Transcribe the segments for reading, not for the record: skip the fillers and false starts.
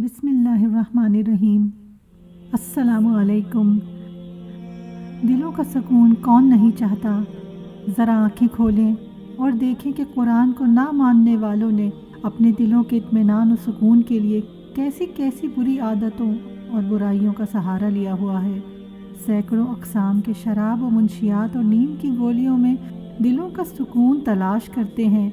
बिस्मिल्लाहिर्रहमानिर्रहीम। अस्सलामु अलैकुम। दिलों का सुकून कौन नहीं चाहता। ज़रा आँखें खोलें और देखें कि कुरान को ना मानने वालों ने अपने दिलों के इत्मीनान और सुकून के लिए कैसी कैसी बुरी आदतों और बुराइयों का सहारा लिया हुआ है। सैकड़ों अक़साम के शराब और मुंशियात और नींद की गोलियों में दिलों का सुकून तलाश करते हैं।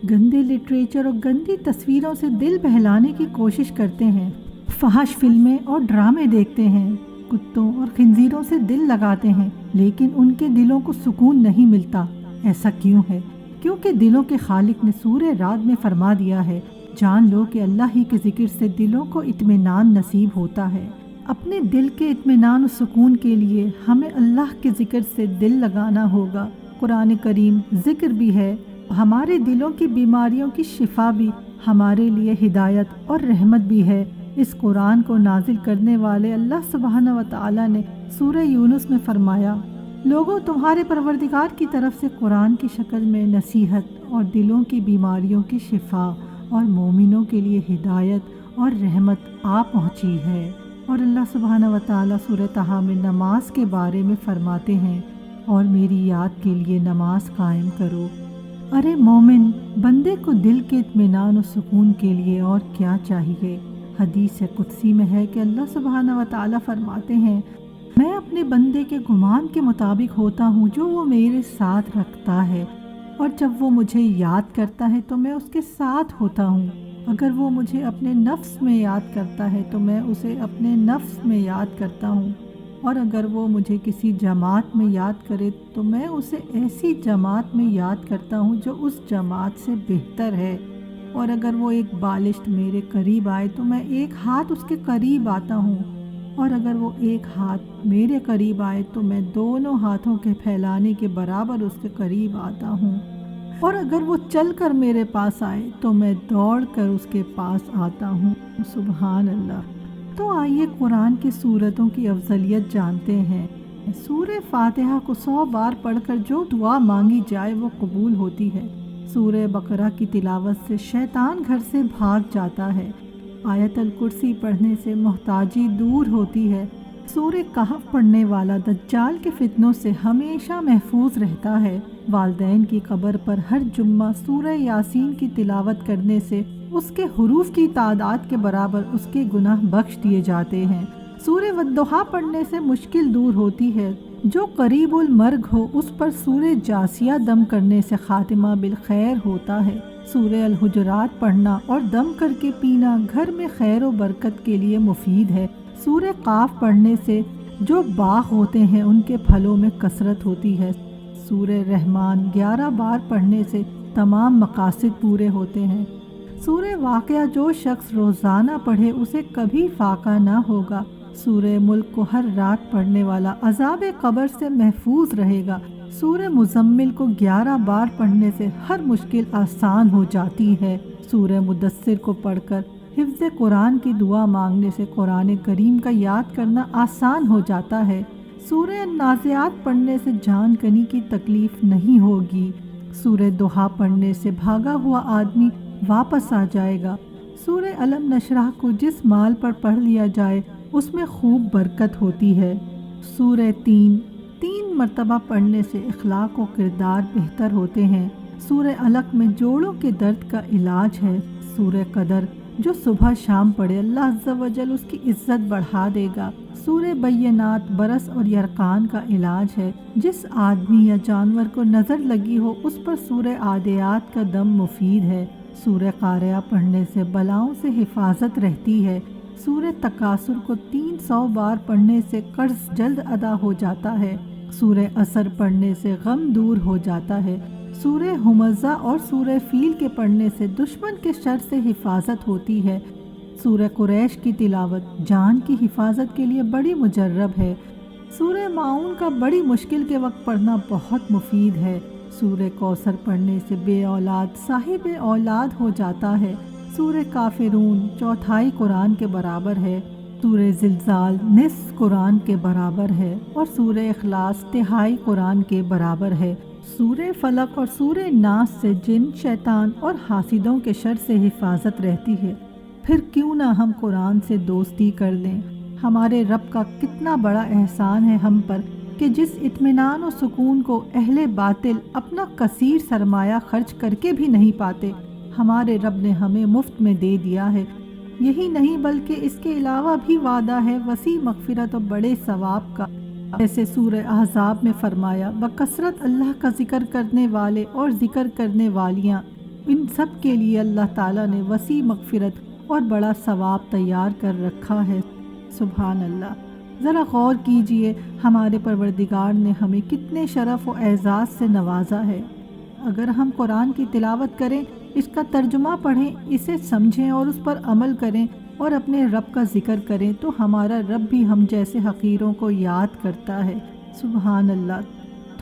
गंदे लिटरेचर और गंदी तस्वीरों से दिल बहलाने की कोशिश करते हैं। फहाश फिल्में और ड्रामे देखते हैं। कुत्तों और खिंजीरों से दिल लगाते हैं, लेकिन उनके दिलों को सुकून नहीं मिलता। ऐसा क्यों है? क्योंकि दिलों के खालिक ने सूरह राद में फरमा दिया है, जान लो कि अल्लाह ही के ज़िक्र से दिलों को इत्मीनान नसीब होता है। अपने दिल के इत्मीनान और सुकून के लिए हमें अल्लाह के ज़िक्र से दिल लगाना होगा। कुरान करीम ज़िक्र भी है, हमारे दिलों की बीमारियों की शिफा भी, हमारे लिए हिदायत और रहमत भी है। इस कुरान को नाजिल करने वाले अल्लाह सुब्हानहू व तआला ने सूरह यूनुस में फरमाया, लोगों तुम्हारे परवरदिगार की तरफ से कुरान की शक्ल में नसीहत और दिलों की बीमारियों की शिफा और मोमिनों के लिए हिदायत और रहमत आ पहुँची है। और अल्लाह सुब्हानहू व तआला सूरह तहा में नमाज के बारे में फरमाते हैं, और मेरी याद के लिए नमाज कायम करो। अरे मोमिन, बंदे को दिल के इत्मीनान और सुकून के लिए और क्या चाहिए। हदीस कुदसी में है कि अल्लाह सुब्हानहू व तआला फरमाते हैं, मैं अपने बंदे के गुमान के मुताबिक होता हूँ जो वो मेरे साथ रखता है, और जब वो मुझे याद करता है तो मैं उसके साथ होता हूँ। अगर वो मुझे अपने नफ्स में याद करता है तो मैं उसे अपने नफ्स में याद करता हूँ, और अगर वो मुझे किसी जमात में याद करे तो मैं उसे ऐसी जमात में याद करता हूँ जो उस जमात से बेहतर है। और अगर वो एक बालिश्त मेरे करीब आए तो मैं एक हाथ उसके करीब आता हूँ, और अगर वो एक हाथ मेरे करीब आए तो मैं दोनों हाथों के फैलाने के बराबर उसके करीब आता हूँ, और अगर वो चल कर मेरे पास आए तो मैं दौड़ कर उसके पास आता हूँ। सुभान अल्लाह। तो आइए कुरान की सूरतों की अफजलियत जानते हैं। सूरह फातिहा को 100 बार पढ़कर जो दुआ मांगी जाए वो कबूल होती है। सूरह बकरा की तिलावत से शैतान घर से भाग जाता है। आयतल कुर्सी पढ़ने से मोहताजी दूर होती है। सूरह कहफ पढ़ने वाला दज्जाल के फितनों से हमेशा महफूज रहता है। वालदैन की कब्र पर हर जुम्मा सूरह यासीन की तिलावत करने से उसके हुरूफ की तादाद के बराबर उसके गुनाह बख्श दिए जाते हैं। सूरह वद्दुहा पढ़ने से मुश्किल दूर होती है। जो करीबुल मर्ग हो उस पर सूरह जासिया दम करने से खातिमा बिल खैर होता है। सूरह अल हुजुरात पढ़ना और दम करके पीना घर में खैर और बरकत के लिए मुफीद है। सूरह काफ पढ़ने से जो बाग होते हैं उनके फलों में कसरत होती है। सूरह रहमान 11 बार पढ़ने से तमाम मकासिद पूरे होते हैं। सूरह वाक़या जो शख्स रोज़ाना पढ़े उसे कभी फाका ना होगा। सूरह मुल्क को हर रात पढ़ने वाला अज़ाब कब्र से महफूज रहेगा। सूरह मुज़म्मिल को 11 बार पढ़ने से हर मुश्किल आसान हो जाती है। सूरह मुदस्सिर को पढ़कर हिफ्ज़ कुरान की दुआ मांगने से कुरान करीम का याद करना आसान हो जाता है। सूरह नाज़ियात पढ़ने से जान कनी की तकलीफ़ नहीं होगी। सूरह दुहा पढ़ने से भागा हुआ आदमी वापस आ जाएगा। सूरह अलम नशरह को जिस माल पर पढ़ लिया जाए उसमें खूब बरकत होती है। सूरह तीन मरतबा पढ़ने से इखलाक और किरदार बेहतर होते हैं। सूरह अलक में जोड़ों के दर्द का इलाज है। सूरह कदर जो सुबह शाम पढ़े अल्लाह अज़्ज़ा व जल उसकी इज्जत बढ़ा देगा। सूरह बैयनात बरस और यरकान का इलाज है। जिस आदमी या जानवर को नज़र लगी हो उस पर सूरह आदियात का दम मुफीद है। सूरह कारिया पढ़ने से बलाओं से हिफाजत रहती है। सूरह तकासुर को 300 बार पढ़ने से कर्ज जल्द अदा हो जाता है। सूरह असर पढ़ने से गम दूर हो जाता है। सूरह हुमज़ा और सूरह फील के पढ़ने से दुश्मन के शर से हिफाजत होती है। सूरह कुरैश की तिलावत जान की हिफाजत के लिए बड़ी मुजर्रब है। सूरह माऊन का बड़ी मुश्किल के वक्त पढ़ना बहुत मुफीद है। सूरह कौसर पढ़ने से बे औलाद साहिब औलाद हो जाता है। सूरह काफिरून चौथाई कुरान के बराबर है। सूरह ज़िलज़ाल निस्फ़ कुरान के बराबर है, और सूरह इखलास तिहाई कुरान के बराबर है। सूरह फलक और सूरह नास से जिन, शैतान और हासिदों के शर से हिफाजत रहती है। پھر کیوں نہ ہم قرآن سے دوستی کر لیں۔ ہمارے رب کا کتنا بڑا احسان ہے ہم پر کہ جس اطمینان و سکون کو اہل باطل اپنا کثیر سرمایہ خرچ کر کے بھی نہیں پاتے، ہمارے رب نے ہمیں مفت میں دے دیا ہے۔ یہی نہیں بلکہ اس کے علاوہ بھی وعدہ ہے وسیع مغفرت و بڑے ثواب کا، جیسے سورہ احزاب میں فرمایا، بکثرت اللہ کا ذکر کرنے والے اور ذکر کرنے والیاں، ان سب کے لیے اللہ تعالیٰ نے وسیع مغفرت اور بڑا ثواب تیار کر رکھا ہے۔ سبحان اللہ۔ ذرا غور کیجئے ہمارے پروردگار نے ہمیں کتنے شرف و اعزاز سے نوازا ہے۔ اگر ہم قرآن کی تلاوت کریں، اس کا ترجمہ پڑھیں، اسے سمجھیں اور اس پر عمل کریں اور اپنے رب کا ذکر کریں تو ہمارا رب بھی ہم جیسے حقیروں کو یاد کرتا ہے۔ سبحان اللہ۔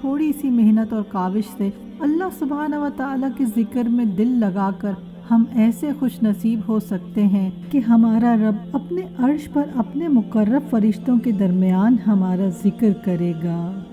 تھوڑی سی محنت اور کاوش سے اللہ سبحانہ و تعالیٰ کے ذکر میں دل لگا کر ہم ایسے خوش نصیب ہو سکتے ہیں کہ ہمارا رب اپنے عرش پر اپنے مقرب فرشتوں کے درمیان ہمارا ذکر کرے گا۔